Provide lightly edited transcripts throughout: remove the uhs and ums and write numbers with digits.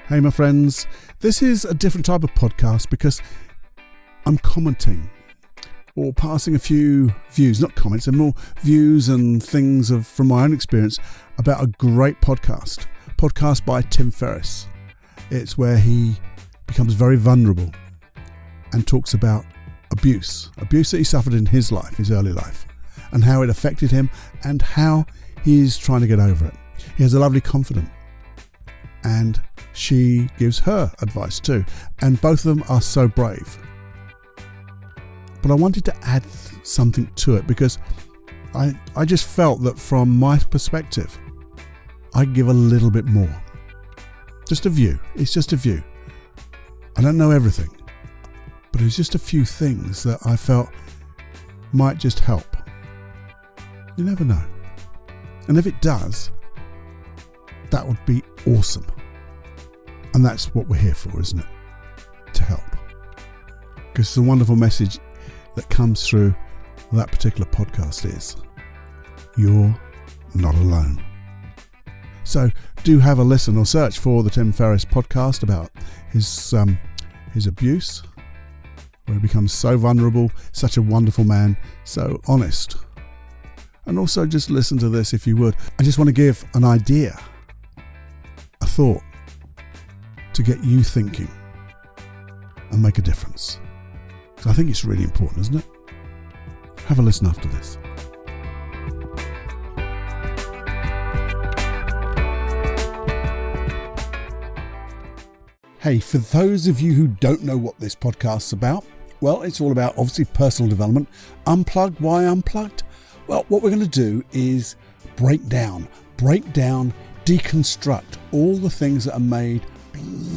Hey my friends, this is a different type of podcast because I'm commenting or passing a few views, not comments, and more views and things from my own experience about a great podcast by Tim Ferris. It's where he becomes very vulnerable and talks about abuse that he suffered in his life, his early life, and how it affected him and how he's trying to get over it. He has a lovely confidant and she gives her advice too, and both of them are so brave. But I wanted to add something to it because I just felt that from my perspective I give a little bit more. Just a view. It's just a view. I don't know everything, but it was just a few things that I felt might just help. You never know. And if it does, that would be awesome. And that's what we're here for, isn't it? To help. Because the wonderful message that comes through that particular podcast is, you're not alone. So do have a listen or search for the Tim Ferris podcast about his abuse, where he becomes so vulnerable, such a wonderful man, so honest. And also just listen to this if you would. I just want to give an idea, a thought, to get you thinking and make a difference. So I think it's really important, isn't it? Have a listen after this. Hey, for those of you who don't know what this podcast's about, well, it's all about obviously personal development. Unplugged, why unplugged? Well, what we're going to do is break down, deconstruct all the things that are made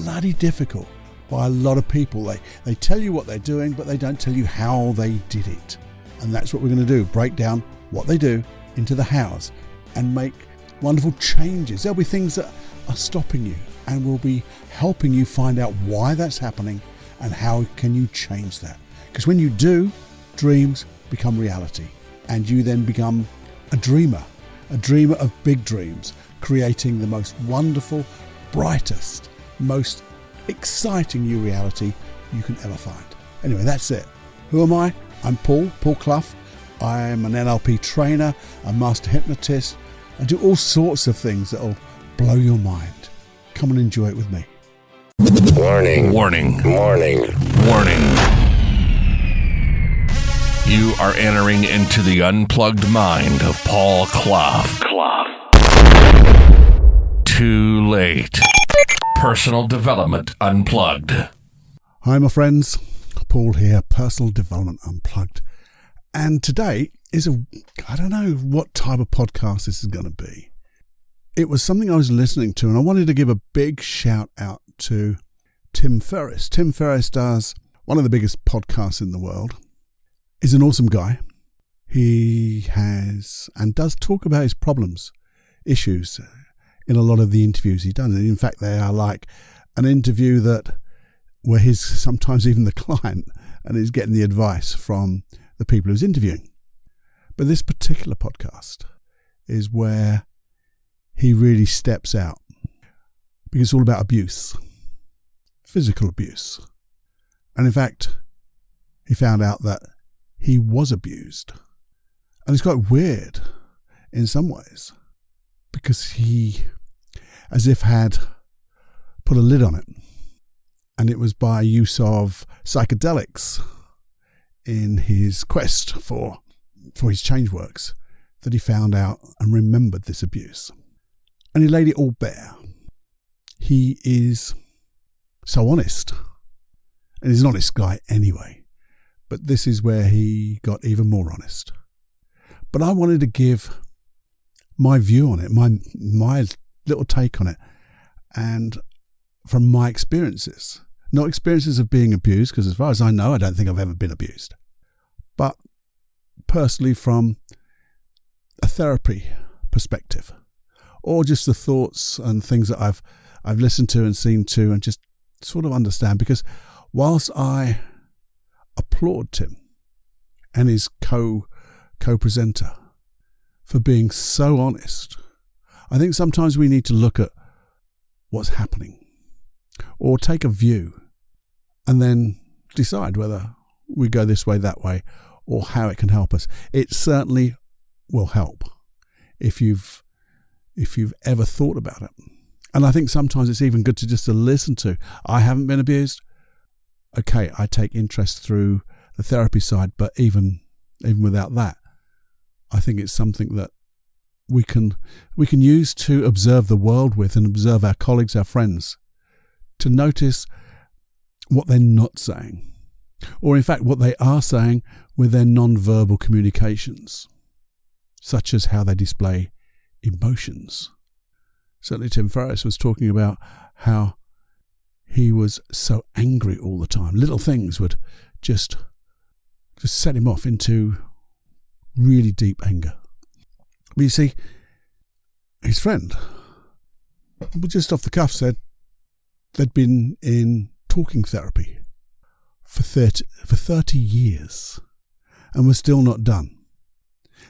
bloody difficult by a lot of people. They tell you what they're doing, but they don't tell you how they did it. And that's what we're going to do, break down what they do into the hows and make wonderful changes. There'll be things that are stopping you, and we'll be helping you find out why that's happening and how can you change that. Because when you do, dreams become reality, and you then become a dreamer of big dreams, creating the most wonderful, brightest, most exciting new reality you can ever find. Anyway, that's it. Who am I? I'm Paul Clough. I'm an NLP trainer, a master hypnotist. I do all sorts of things that'll blow your mind. Come and enjoy it with me. Warning. You are entering into the unplugged mind of Paul Clough. Too late. Personal Development Unplugged. Hi my friends, Paul here, Personal Development Unplugged. And today is I don't know what type of podcast this is going to be. It was something I was listening to, and I wanted to give a big shout out to Tim Ferris. Tim Ferris does one of the biggest podcasts in the world. He's an awesome guy. He has and does talk about his problems, issues in a lot of the interviews he's done. And in fact, they are like an interview where he's sometimes even the client and he's getting the advice from the people he's interviewing. But this particular podcast is where he really steps out, because it's all about abuse, physical abuse. And in fact, he found out that he was abused. And it's quite weird in some ways, because he, as if had put a lid on it. And it was by use of psychedelics in his quest for his change works that he found out and remembered this abuse. And he laid it all bare. He is so honest. And he's an honest guy anyway. But this is where he got even more honest. But I wanted to give my view on it, my little take on it, and from my experiences. Not experiences of being abused, because as far as I know, I don't think I've ever been abused. But personally from a therapy perspective, or just the thoughts and things that I've listened to and seen to, and just sort of understand. Because whilst I applaud Tim and his co-presenter for being so honest, I think sometimes we need to look at what's happening or take a view and then decide whether we go this way, that way, or how it can help us. It certainly will help if you've ever thought about it. And I think sometimes it's even good to just to listen to. I haven't been abused. Okay, I take interest through the therapy side, but even without that, I think it's something that we can use to observe the world with and observe our colleagues, our friends, to notice what they're not saying, or in fact what they are saying with their non-verbal communications, such as how they display emotions. Certainly Tim Ferris was talking about how he was so angry all the time. Little things would just set him off into really deep anger. But you see, his friend, just off the cuff, said they'd been in talking therapy for 30 years and were still not done.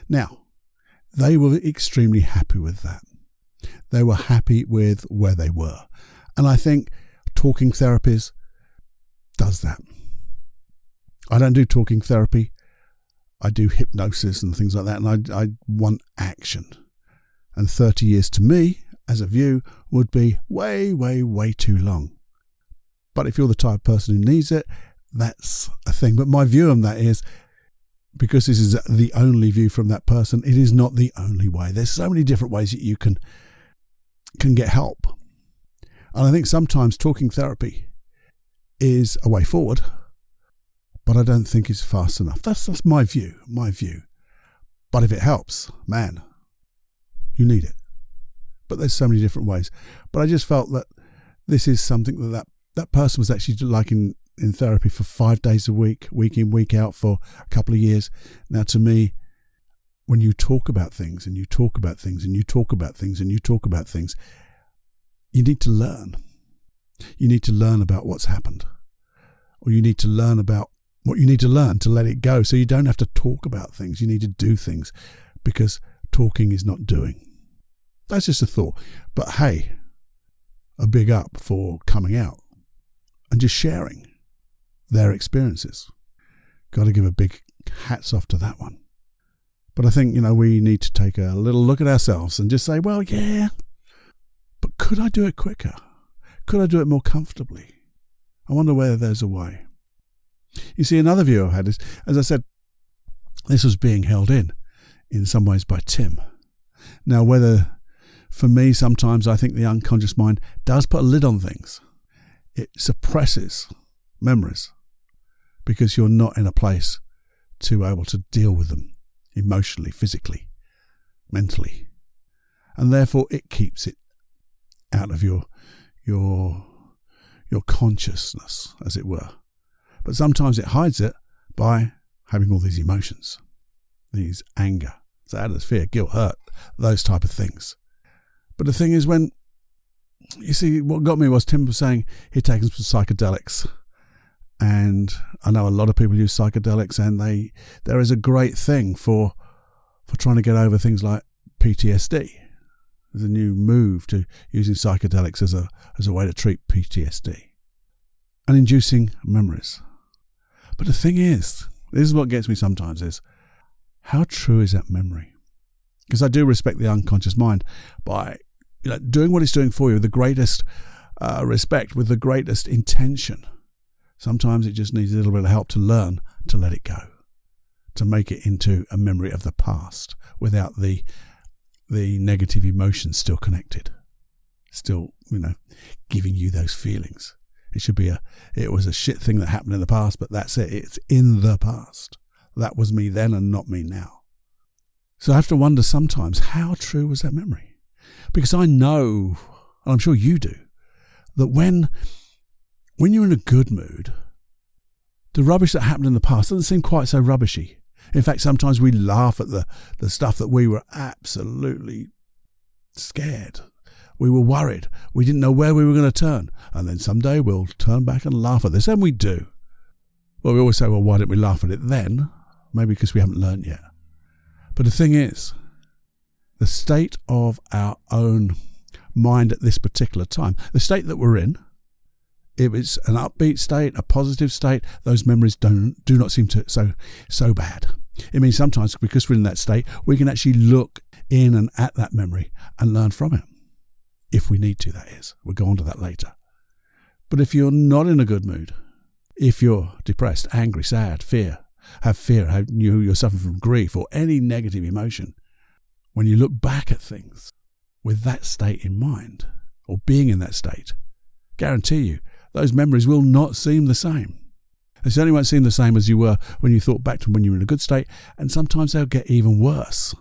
Now, they were extremely happy with that. They were happy with where they were. And I think talking therapies does that. I don't do talking therapy. I do hypnosis and things like that, and I want action. And 30 years to me, as a view, would be way, way, way too long. But if you're the type of person who needs it, that's a thing. But my view on that is, because this is the only view from that person, it is not the only way. There's so many different ways that you can get help. And I think sometimes talking therapy is a way forward, but I don't think it's fast enough. That's my view. But if it helps, man, you need it. But there's so many different ways. But I just felt that this is something that person was actually like in therapy for 5 days a week, week in, week out for a couple of years. Now, to me, when you talk about things and you talk about things and you talk about things and you talk about things, you need to learn. You need to learn about what's happened, or you need to learn about what you need to learn to let it go. So you don't have to talk about things. You need to do things, because talking is not doing. That's just a thought. But hey, a big up for coming out and just sharing their experiences. Got to give a big hats off to that one. But I think, we need to take a little look at ourselves and just say, well, yeah, but could I do it quicker? Could I do it more comfortably? I wonder whether there's a way. You see, another view I had is, as I said, this was being held in some ways by Tim. Now, whether for me, sometimes I think the unconscious mind does put a lid on things. It suppresses memories because you're not in a place to be able to deal with them emotionally, physically, mentally. And therefore it keeps it out of your consciousness, as it were. But sometimes it hides it by having all these emotions, these anger, sadness, fear, guilt, hurt, those type of things. But the thing is, when you see, what got me was Tim was saying he'd taken some psychedelics, and I know a lot of people use psychedelics, and there is a great thing for trying to get over things like PTSD. There's a new move to using psychedelics as a way to treat PTSD and inducing memories. But the thing is, this is what gets me sometimes, is how true is that memory? Because I do respect the unconscious mind by doing what it's doing for you with the greatest respect, with the greatest intention. Sometimes it just needs a little bit of help to learn to let it go, to make it into a memory of the past without the negative emotions still connected, still, giving you those feelings. It should be it was a shit thing that happened in the past, but that's it. It's in the past. That was me then and not me now. So I have to wonder sometimes, how true was that memory? Because I know, and I'm sure you do, that when you're in a good mood, the rubbish that happened in the past doesn't seem quite so rubbishy. In fact, sometimes we laugh at the stuff that we were absolutely scared. We were worried. We didn't know where we were going to turn. And then someday we'll turn back and laugh at this. And we do. Well, we always say, well, why didn't we laugh at it then? Maybe because we haven't learned yet. But the thing is, the state of our own mind at this particular time, the state that we're in, if it's an upbeat state, a positive state, those memories do not seem to so bad. It means sometimes because we're in that state, we can actually look in and at that memory and learn from it. If we need to, that is. We'll go on to that later. But if you're not in a good mood, if you're depressed, angry, sad, you're suffering from grief or any negative emotion, when you look back at things with that state in mind, or being in that state, guarantee you, those memories will not seem the same. They certainly won't seem the same as you were when you thought back to when you were in a good state, and sometimes they'll get even worse.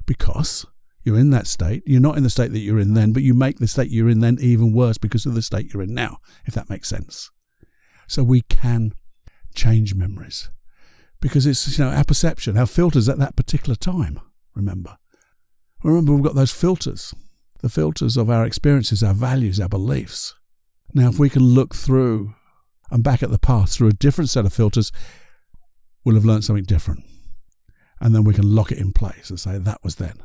Because you're in that state, you're not in the state that you're in then, but you make the state you're in then even worse because of the state you're in now, if that makes sense. So we can change memories. Because it's, our perception, our filters at that particular time, remember. Remember, we've got those filters, the filters of our experiences, our values, our beliefs. Now, if we can look through and back at the past through a different set of filters, we'll have learned something different. And then we can lock it in place and say, that was then.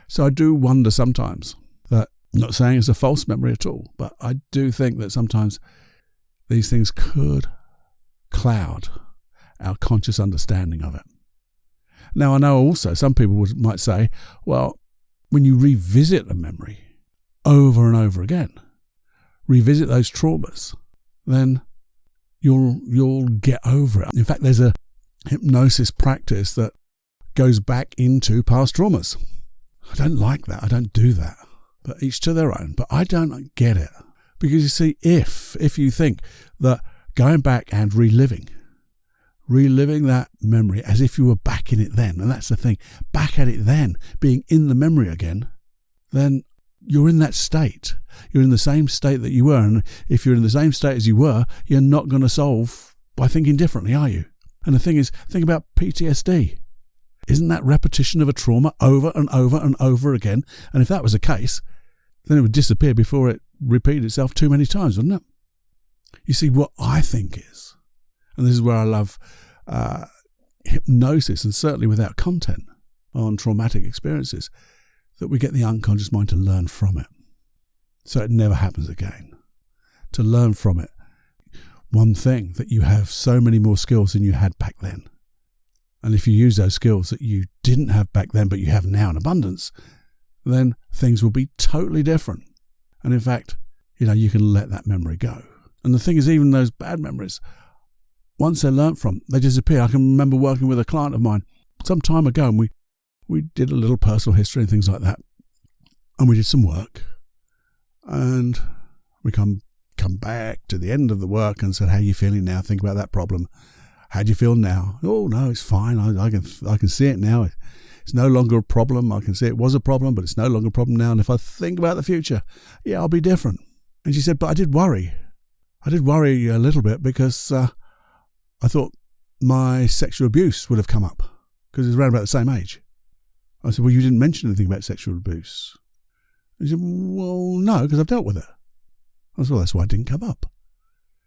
So I do wonder sometimes that, I'm not saying it's a false memory at all, but I do think that sometimes these things could cloud our conscious understanding of it. Now, I know also some people might say, well, when you revisit a memory over and over again, revisit those traumas, then you'll get over it. In fact, there's a hypnosis practice that goes back into past traumas. I don't like that. I don't do that. But each to their own. But I don't get it. Because you see, if you think that going back and reliving that memory as if you were back in it then, and that's the thing, back at it then, being in the memory again, then you're in that state. You're in the same state that you were. And if you're in the same state as you were, you're not going to solve by thinking differently, are you? And the thing is, think about PTSD. Isn't that repetition of a trauma over and over and over again? And if that was the case, then it would disappear before it repeated itself too many times, wouldn't it? You see, what I think is, and this is where I love hypnosis, and certainly without content on traumatic experiences, that we get the unconscious mind to learn from it. So it never happens again. To learn from it. One thing, that you have so many more skills than you had back then. And if you use those skills that you didn't have back then, but you have now in abundance, then things will be totally different. And in fact, you can let that memory go. And the thing is, even those bad memories, once they're learnt from, they disappear. I can remember working with a client of mine some time ago, and we did a little personal history and things like that. And we did some work. And we come back to the end of the work and said, how are you feeling now? Think about that problem. How do you feel now? Oh, no, it's fine. I can see it now. It's no longer a problem. I can see it was a problem, but it's no longer a problem now. And if I think about the future, yeah, I'll be different. And she said, but I did worry. I did worry a little bit because I thought my sexual abuse would have come up because it was around about the same age. I said, well, you didn't mention anything about sexual abuse. And she said, well, no, because I've dealt with it. I said, well, that's why it didn't come up.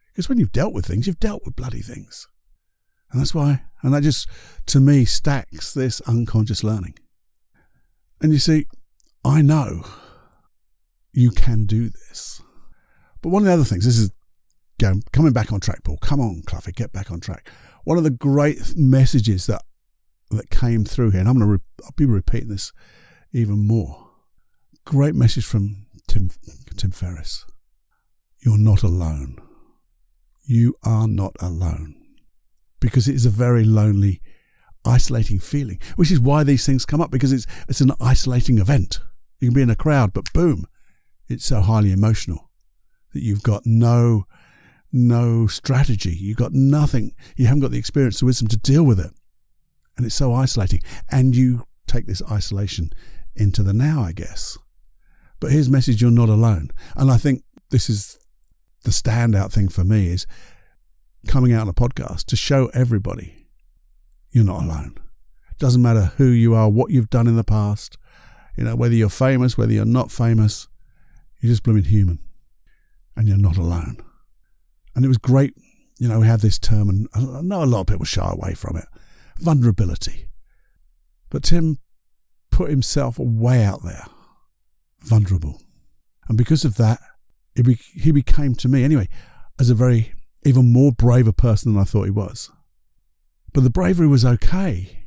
Because when you've dealt with things, you've dealt with bloody things. And that's why, and that just, to me, stacks this unconscious learning. And you see, I know you can do this. But one of the other things, this is coming back on track, Paul. Come on, Cluffy, get back on track. One of the great messages that came through here, and I'll be repeating this even more. Great message from Tim Ferris. You're not alone. You are not alone. Because it is a very lonely, isolating feeling, which is why these things come up, because it's an isolating event. You can be in a crowd, but boom, it's so highly emotional that you've got no strategy. You've got nothing. You haven't got the experience, the wisdom to deal with it. And it's so isolating. And you take this isolation into the now, I guess. But here's the message, you're not alone. And I think this is the standout thing for me, is coming out on a podcast to show everybody you're not alone. It doesn't matter who you are, what you've done in the past, whether you're famous, whether you're not famous, you're just blooming human, and you're not alone. And it was great, we have this term, and I know a lot of people shy away from it, vulnerability. But Tim put himself way out there, vulnerable. And because of that, he became to me anyway as a very even more braver person than I thought he was. But the bravery was okay,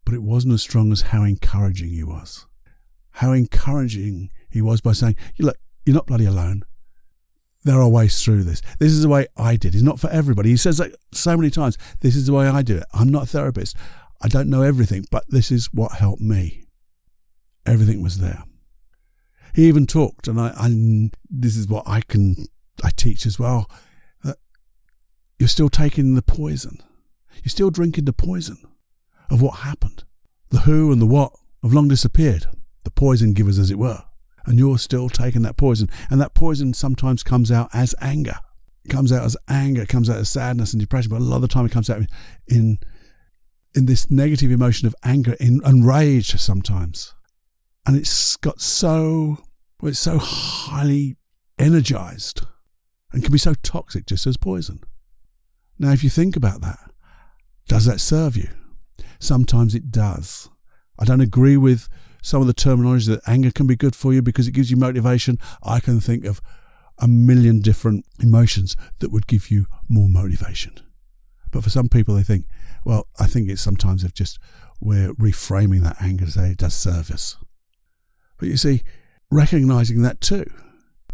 but it wasn't as strong as how encouraging he was. How encouraging he was by saying, look, you're not bloody alone. There are ways through this. This is the way I did. It's not for everybody. He says that so many times. This is the way I do it. I'm not a therapist. I don't know everything, but this is what helped me. Everything was there. He even talked, and this is what I teach as well, that you're still taking the poison. You're still drinking the poison of what happened. The who and the what have long disappeared, the poison givers as it were, and you're still taking that poison. And that poison sometimes comes out as anger. It comes out as anger, it comes out as sadness and depression, but a lot of the time it comes out in this negative emotion of anger and rage sometimes. And it's so highly energized and can be so toxic just as poison. Now, if you think about that, does that serve you? Sometimes it does. I don't agree with some of the terminology that anger can be good for you because it gives you motivation. I can think of a million different emotions that would give you more motivation. But for some people, they think, well, I think it's sometimes we're reframing that anger to say it does serve us. But you see, recognizing that too.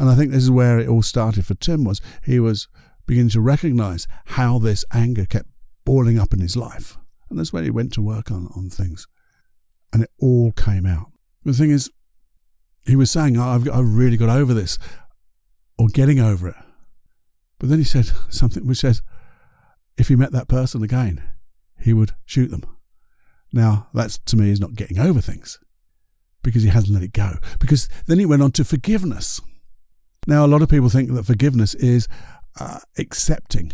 And I think this is where it all started for Tim, was he was beginning to recognize how this anger kept boiling up in his life. And that's when he went to work on things. And it all came out. The thing is, he was saying, I've really got over this, or getting over it. But then he said something which says, if he met that person again, he would shoot them. Now, that to me is not getting over things, because he hasn't let it go. Because then he went on to forgiveness. Now, a lot of people think that forgiveness is accepting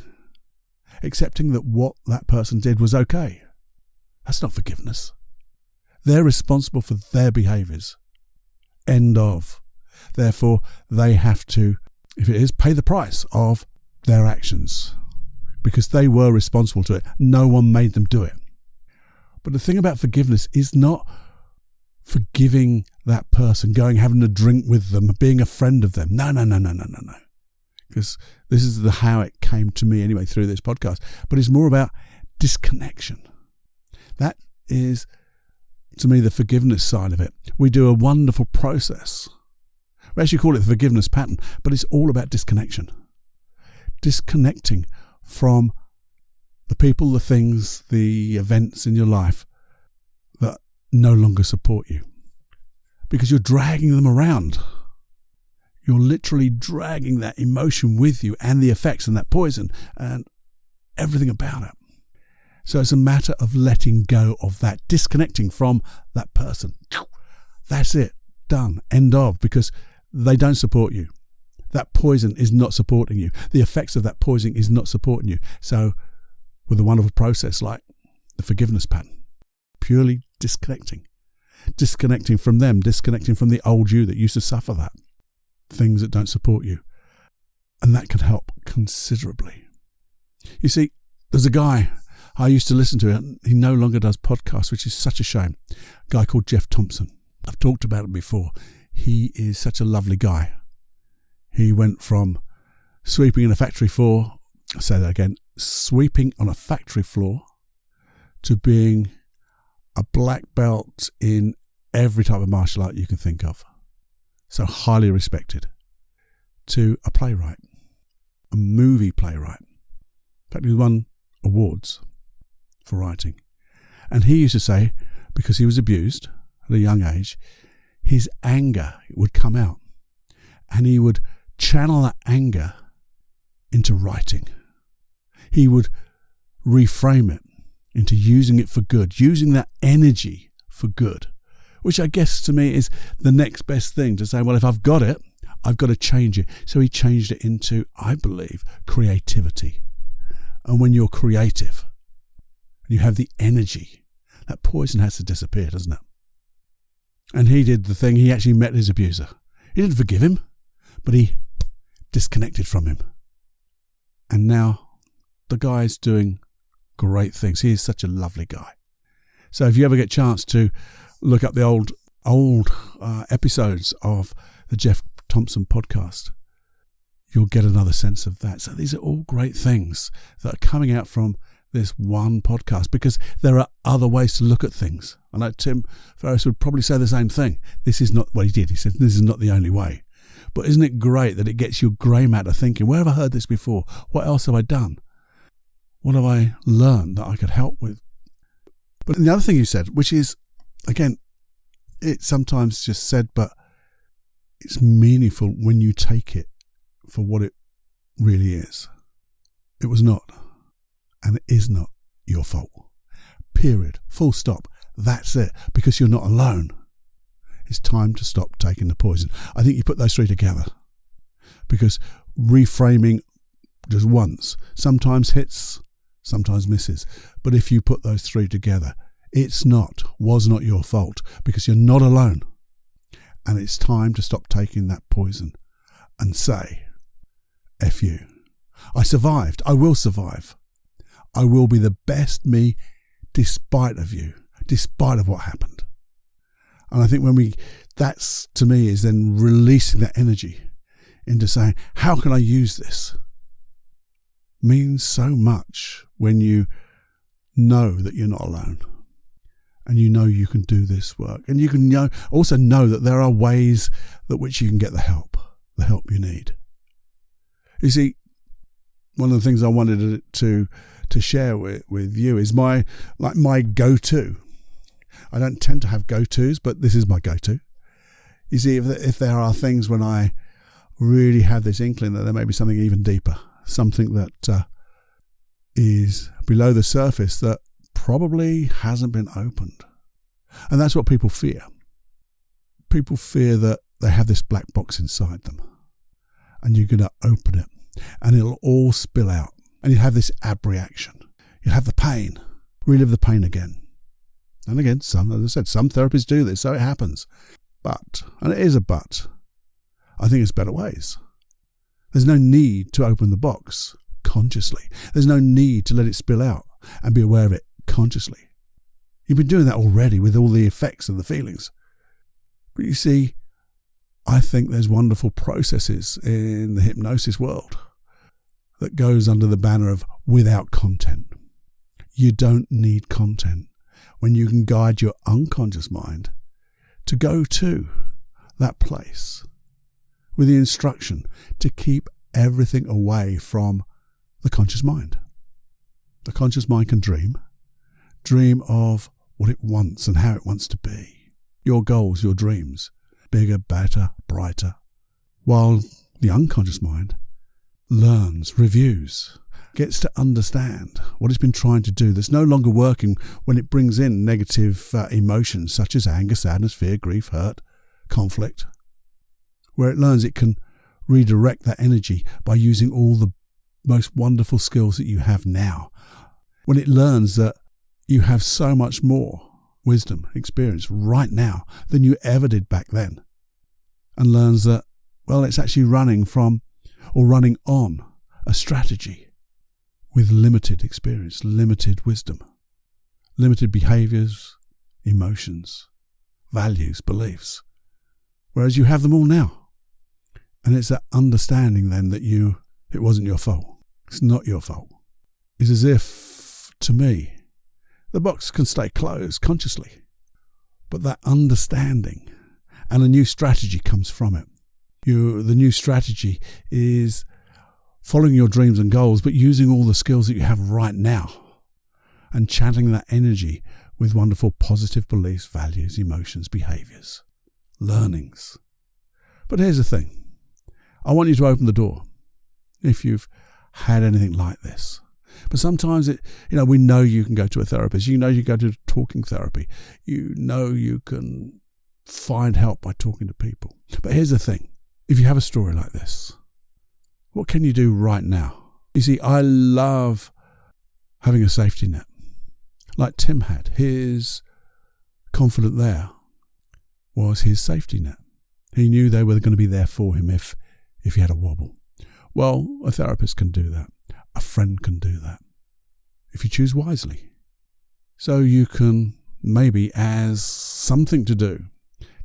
that what that person did was okay. That's not forgiveness. They're responsible for their behaviours. End of. Therefore, they have to, if it is, pay the price of their actions, because they were responsible to it. No one made them do it. But the thing about forgiveness is not forgiving that person, going having a drink with them, being a friend of them. No. Because this is how it came to me anyway through this podcast. But it's more about disconnection. That is, to me, the forgiveness side of it. We do a wonderful process. We actually call it the forgiveness pattern, but it's all about disconnection. Disconnecting from the people, the things, the events in your life that no longer support you. Because you're dragging them around. You're literally dragging that emotion with you and the effects and that poison and everything about it. So it's a matter of letting go of that, disconnecting from that person. That's it. Done. End of. Because they don't support you. That poison is not supporting you. The effects of that poison is not supporting you. So with a wonderful process like the forgiveness pattern, purely disconnecting. Disconnecting from them, disconnecting from the old you that used to suffer that. Things that don't support you. And that can help considerably. You see, there's a guy I used to listen to, and he no longer does podcasts, which is such a shame. A guy called Jeff Thompson. I've talked about it before. He is such a lovely guy. He went from sweeping in a factory floor, I'll say that again, sweeping on a factory floor, to being a black belt in every type of martial art you can think of. So highly respected. To a playwright, a movie playwright. In fact, he won awards for writing. And he used to say, because he was abused at a young age, his anger would come out. And he would channel that anger into writing. He would reframe it into using it for good, using that energy for good, which I guess to me is the next best thing, to say, well, if I've got it, I've got to change it. So he changed it into, I believe, creativity. And when you're creative and you have the energy, that poison has to disappear, doesn't it? And he did the thing, he actually met his abuser. He didn't forgive him, but he disconnected from him. And now the guy's doing great things. He is such a lovely guy. So if you ever get a chance to look up the old episodes of the Jeff Thompson podcast, you'll get another sense of that. So these are all great things that are coming out from this one podcast, because there are other ways to look at things. I know Tim Ferris would probably say the same thing. This is not what he did. He said, this is not the only way. But isn't it great that it gets your grey matter thinking, where have I heard this before? What else have I done? What have I learned that I could help with? But the other thing you said, which is, again, it's sometimes just said, but it's meaningful when you take it for what it really is. It was not, and it is not your fault. Period. Full stop. That's it. Because you're not alone. It's time to stop taking the poison. I think you put those three together, because reframing just once sometimes hits, sometimes misses. But if you put those three together, was not your fault, because you're not alone. And it's time to stop taking that poison and say, F you. I survived. I will survive. I will be the best me despite of you, despite of what happened. And I think that's to me is then releasing that energy into saying, how can I use this? Means so much when you know that you're not alone, and you know you can do this work, and you can also know that there are ways that which you can get the help you need. You see, one of the things I wanted to share with you is my go-to. I don't tend to have go-tos, but this is my go-to. You see, if there are things when I really have this inkling that there may be something even deeper, something that is below the surface that probably hasn't been opened. And that's what people fear. People fear that they have this black box inside them, and you're going to open it and it'll all spill out, and you have this ab reaction. You'll have the pain, relive the pain again. And again, as I said, some therapists do this, so it happens. But, and it is a but, I think there's better ways. There's no need to open the box consciously. There's no need to let it spill out and be aware of it consciously. You've been doing that already with all the effects and the feelings. But you see, I think there's wonderful processes in the hypnosis world that goes under the banner of without content. You don't need content when you can guide your unconscious mind to go to that place with the instruction to keep everything away from the conscious mind. The conscious mind can dream of what it wants and how it wants to be, your goals, your dreams, bigger, better, brighter, while the unconscious mind learns, reviews, gets to understand what it's been trying to do that's no longer working when it brings in negative emotions such as anger, sadness, fear, grief, hurt, conflict, where it learns it can redirect that energy by using all the most wonderful skills that you have now. When it learns that you have so much more wisdom, experience right now than you ever did back then, and learns that, well, it's actually running on a strategy with limited experience, limited wisdom, limited behaviors, emotions, values, beliefs, whereas you have them all now. And it's that understanding then that it wasn't your fault. It's not your fault. It's as if, to me, the box can stay closed consciously, but that understanding and a new strategy comes from it. The new strategy is following your dreams and goals, but using all the skills that you have right now and channeling that energy with wonderful positive beliefs, values, emotions, behaviors, learnings. But here's the thing. I want you to open the door if you've had anything like this. But sometimes we know you can go to a therapist. You know you go to talking therapy. You know you can find help by talking to people. But here's the thing. If you have a story like this, what can you do right now? You see, I love having a safety net. Like Tim had. His confident there was his safety net. He knew they were going to be there for him if he had a wobble. Well, a therapist can do that. A friend can do that, if you choose wisely. So you can maybe, as something to do,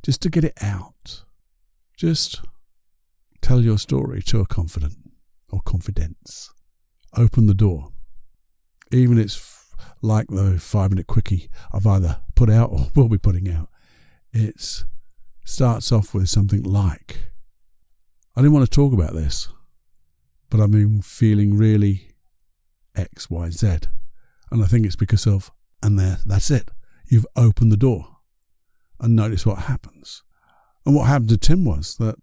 just to get it out, just Tell your story to a confidant or confidence. Open the door. Even it's like the 5-minute quickie I've either put out or will be putting out. It starts off with something like, I didn't want to talk about this, but I've been feeling really X, Y, Z. And I think it's because of, and that's it. You've opened the door. And notice what happens. And what happened to Tim was that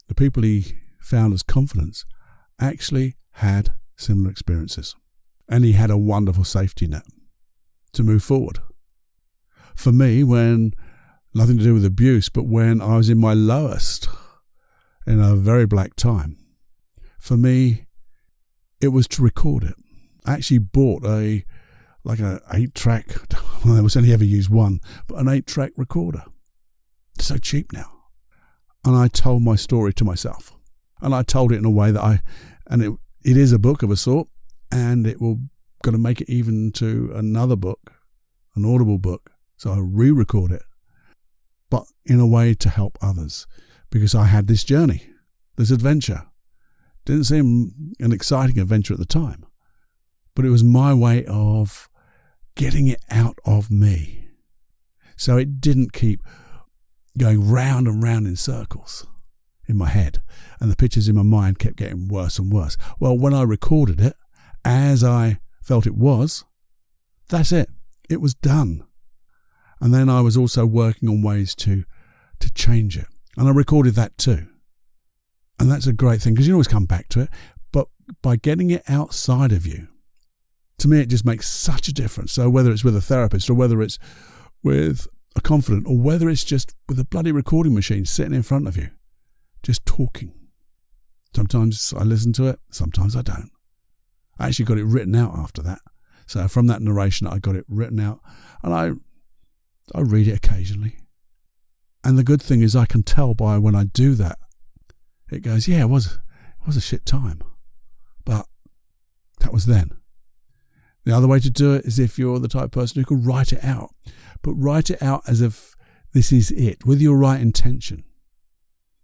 the people he found as confidants actually had similar experiences. And he had a wonderful safety net to move forward. For me, when, nothing to do with abuse, but when I was in my lowest, in a very black time, for me, it was to record it. I actually bought an 8-track, well, I was only ever used one, but an 8-track recorder. It's so cheap now. And I told my story to myself. And I told it in a way that it is a book of a sort, and it will going to make it even to another book, an Audible book. So I re-record it, but in a way to help others, because I had this journey, this adventure. Didn't seem an exciting adventure at the time, but it was my way of getting it out of me. So it didn't keep going round and round in circles in my head, and the pictures in my mind kept getting worse and worse. Well, when I recorded it, as I felt it was, that's it. It was done. And then I was also working on ways to change it. And I recorded that too. And that's a great thing, because you can always come back to it. But by getting it outside of you, to me, it just makes such a difference. So whether it's with a therapist, or whether it's with a confidant, or whether it's just with a bloody recording machine sitting in front of you, just talking. Sometimes I listen to it, sometimes I don't. I actually got it written out after that. So from that narration, I got it written out, and I read it occasionally. And the good thing is I can tell by when I do that, it goes, yeah, it was a shit time, but that was then. The other way to do it is if you're the type of person who can write it out, but write it out as if this is it, with your right intention.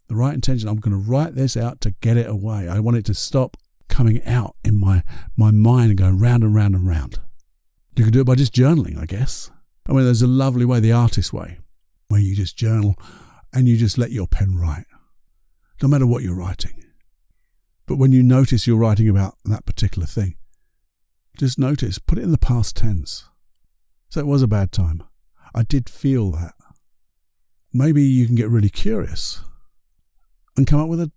The right intention, I'm going to write this out to get it away. I want it to stop coming out in my mind and going round and round and round. You can do it by just journaling, I guess. I mean, there's a lovely way, the artist way, where you just journal and you just let your pen write, no matter what you're writing. But when you notice you're writing about that particular thing, just notice, put it in the past tense. So it was a bad time. I did feel that. Maybe you can get really curious and come up with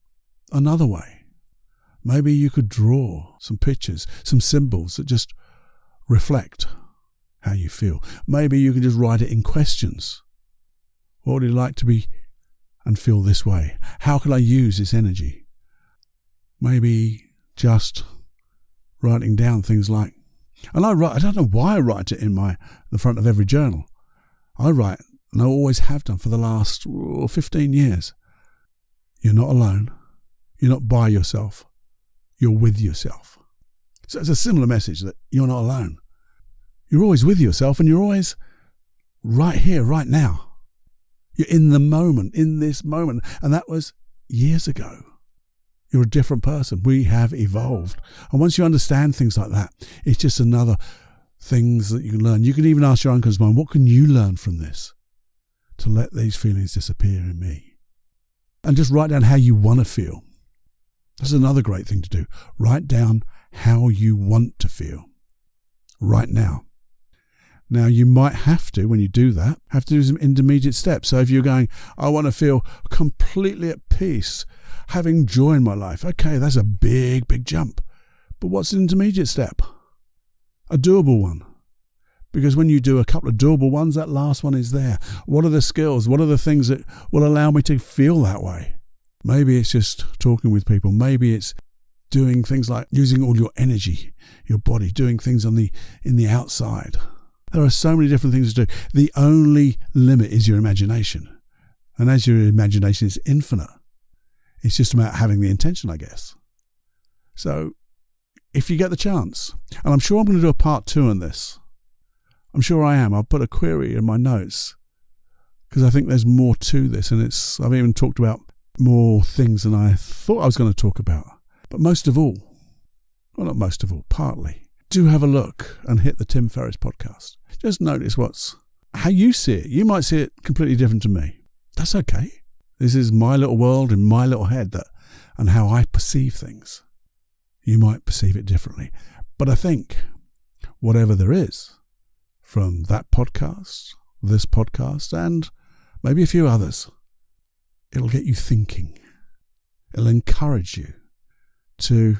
another way. Maybe you could draw some pictures, some symbols that just reflect how you feel. Maybe you can just write it in questions. What would it like to be and feel this way? How can I use this energy? Maybe just writing down things like, and I don't know why I write it in the front of every journal. I write, and I always have done for the last 15 years. You're not alone. You're not by yourself. You're with yourself. So it's a similar message that you're not alone. You're always with yourself, and you're always right here, right now. You're in the moment, in this moment. And that was years ago. You're a different person. We have evolved. And once you understand things like that, it's just another things that you can learn. You can even ask your unconscious mind, what can you learn from this to let these feelings disappear in me? And just write down how you want to feel. That's another great thing to do. Write down how you want to feel right now. Now, you might have to, when you do that, have to do some intermediate steps. So if you're going, I want to feel completely at peace, having joy in my life. Okay, that's a big, big jump. But what's an intermediate step? A doable one. Because when you do a couple of doable ones, that last one is there. What are the skills? What are the things that will allow me to feel that way? Maybe it's just talking with people. Maybe it's doing things like using all your energy, your body, doing things in the outside. There are so many different things to do. The only limit is your imagination. And as your imagination is infinite, it's just about having the intention, I guess. So if you get the chance, and I'm sure I'm going to do a part 2 on this. I'm sure I am. I'll put a query in my notes because I think there's more to this. And I've even talked about more things than I thought I was going to talk about. But most of all, well, not most of all, partly, do have a look and hit the Tim Ferris podcast. Just notice how you see it. You might see it completely different to me. That's okay. This is my little world in my little head and how I perceive things. You might perceive it differently. But I think whatever there is from that podcast, this podcast, and maybe a few others, it'll get you thinking. It'll encourage you to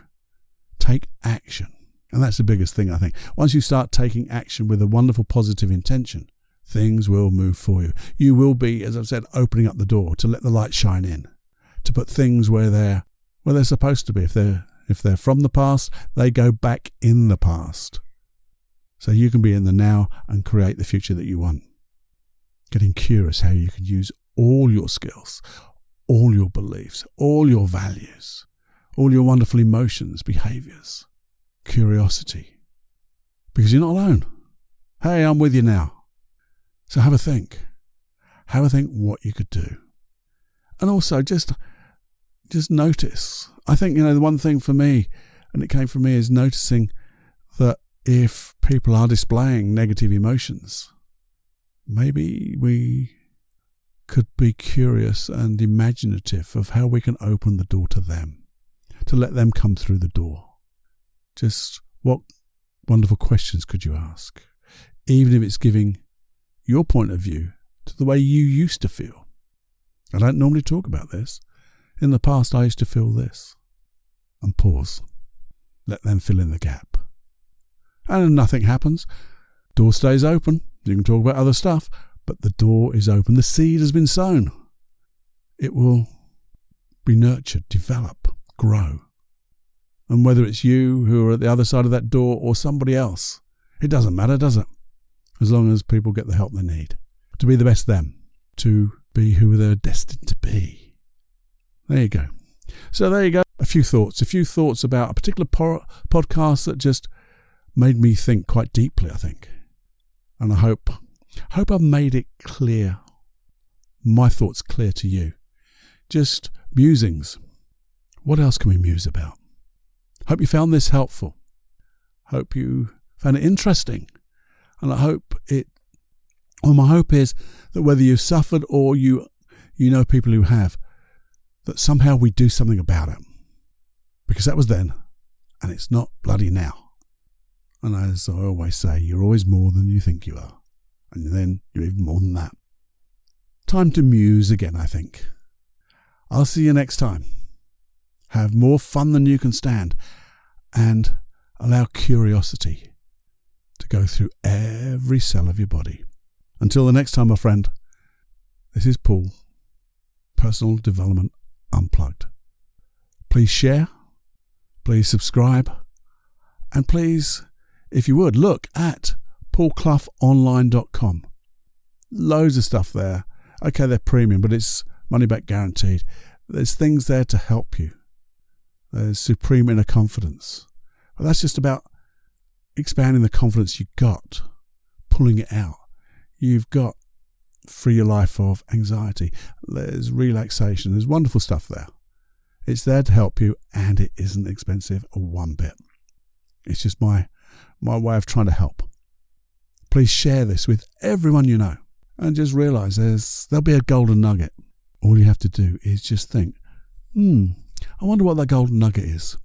take action. And that's the biggest thing, I think. Once you start taking action with a wonderful positive intention, things will move for you. You will be, as I've said, opening up the door to let the light shine in, to put things where they're supposed to be. If they're from the past, they go back in the past. So you can be in the now and create the future that you want. Getting curious how you can use all your skills, all your beliefs, all your values, all your wonderful emotions, behaviors, curiosity. Because you're not alone. Hey, I'm with you now. So have a think. Have a think what you could do. And also just notice. I think, the one thing for me, and it came from me, is noticing that if people are displaying negative emotions, maybe we could be curious and imaginative of how we can open the door to them, to let them come through the door. Just what wonderful questions could you ask? Even if it's giving your point of view to the way you used to feel. I don't normally talk about this. In the past, I used to feel this. And pause. Let them fill in the gap. And if nothing happens, door stays open. You can talk about other stuff, but the door is open. The seed has been sown. It will be nurtured, develop, grow. And whether it's you who are at the other side of that door or somebody else, it doesn't matter, does it? As long as people get the help they need to be the best them, to be who they're destined to be. There you go. So there you go. A few thoughts about a particular podcast that just made me think quite deeply, I think. And I hope I've made it clear, my thoughts clear to you. Just musings. What else can we muse about? Hope you found this helpful. Hope you found it interesting. And my hope is that whether you've suffered or you know people who have, that somehow we do something about it. Because that was then, and it's not bloody now. And as I always say, you're always more than you think you are. And then you're even more than that. Time to muse again, I think. I'll see you next time. Have more fun than you can stand, and allow curiosity to go through every cell of your body. Until the next time, my friend, this is Paul, Personal Development Unplugged. Please share, please subscribe, and please, if you would, look at paulcloughonline.com. Loads of stuff there. Okay, they're premium, but it's money back guaranteed. There's things there to help you. There's Supreme Inner Confidence. Well, that's just about expanding the confidence you got, pulling it out. You've got Free Your Life of Anxiety. There's relaxation. There's wonderful stuff there. It's there to help you, and it isn't expensive one bit. It's just my way of trying to help. Please share this with everyone you know, and just realize there'll be a golden nugget. All you have to do is just think, I wonder what that golden nugget is.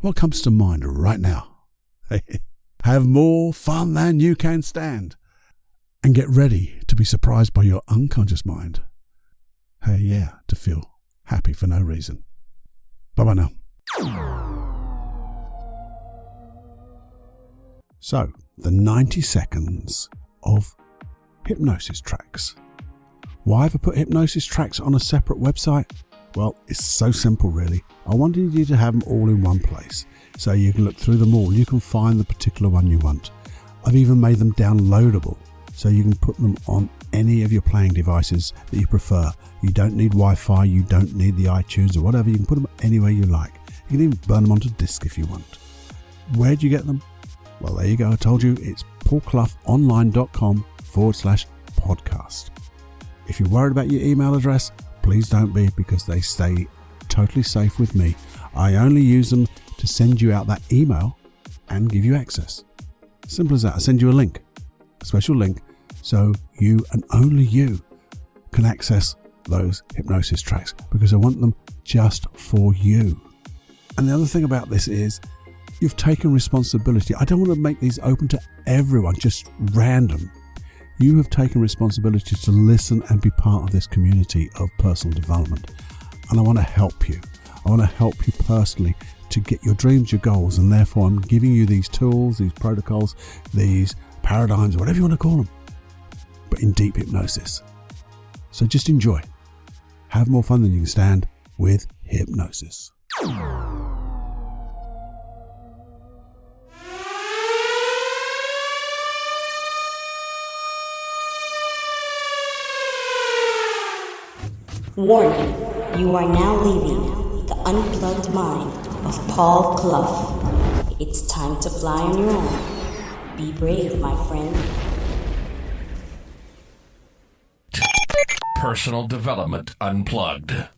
What comes to mind right now? Have more fun than you can stand. And get ready to be surprised by your unconscious mind. To feel happy for no reason. Bye-bye now. So, the 90 seconds of hypnosis tracks. Why have I put hypnosis tracks on a separate website? Well, it's so simple really. I wanted you to have them all in one place, so you can look through them all. You can find the particular one you want. I've even made them downloadable, so you can put them on any of your playing devices that you prefer. You don't need Wi-Fi, you don't need the iTunes or whatever. You can put them anywhere you like. You can even burn them onto disk if you want. Where do you get them? Well, there you go. I told you, it's paulcloughonline.com/podcast. If you're worried about your email address, Please don't be, because they stay totally safe with me. I only use them to send you out that email and give you access. Simple as that. I send you a link, a special link, so you and only you can access those hypnosis tracks, because I want them just for you. And the other thing about this is you've taken responsibility. I don't want to make these open to everyone, just random. You have taken responsibility to listen and be part of this community of personal development. And I want to help you. I want to help you personally to get your dreams, your goals, and therefore I'm giving you these tools, these protocols, these paradigms, whatever you want to call them, but in deep hypnosis. So just enjoy. Have more fun than you can stand with hypnosis. Warning, you are now leaving the unplugged mind of Paul Clough. It's time to fly on your own. Be brave, my friend. Personal Development Unplugged.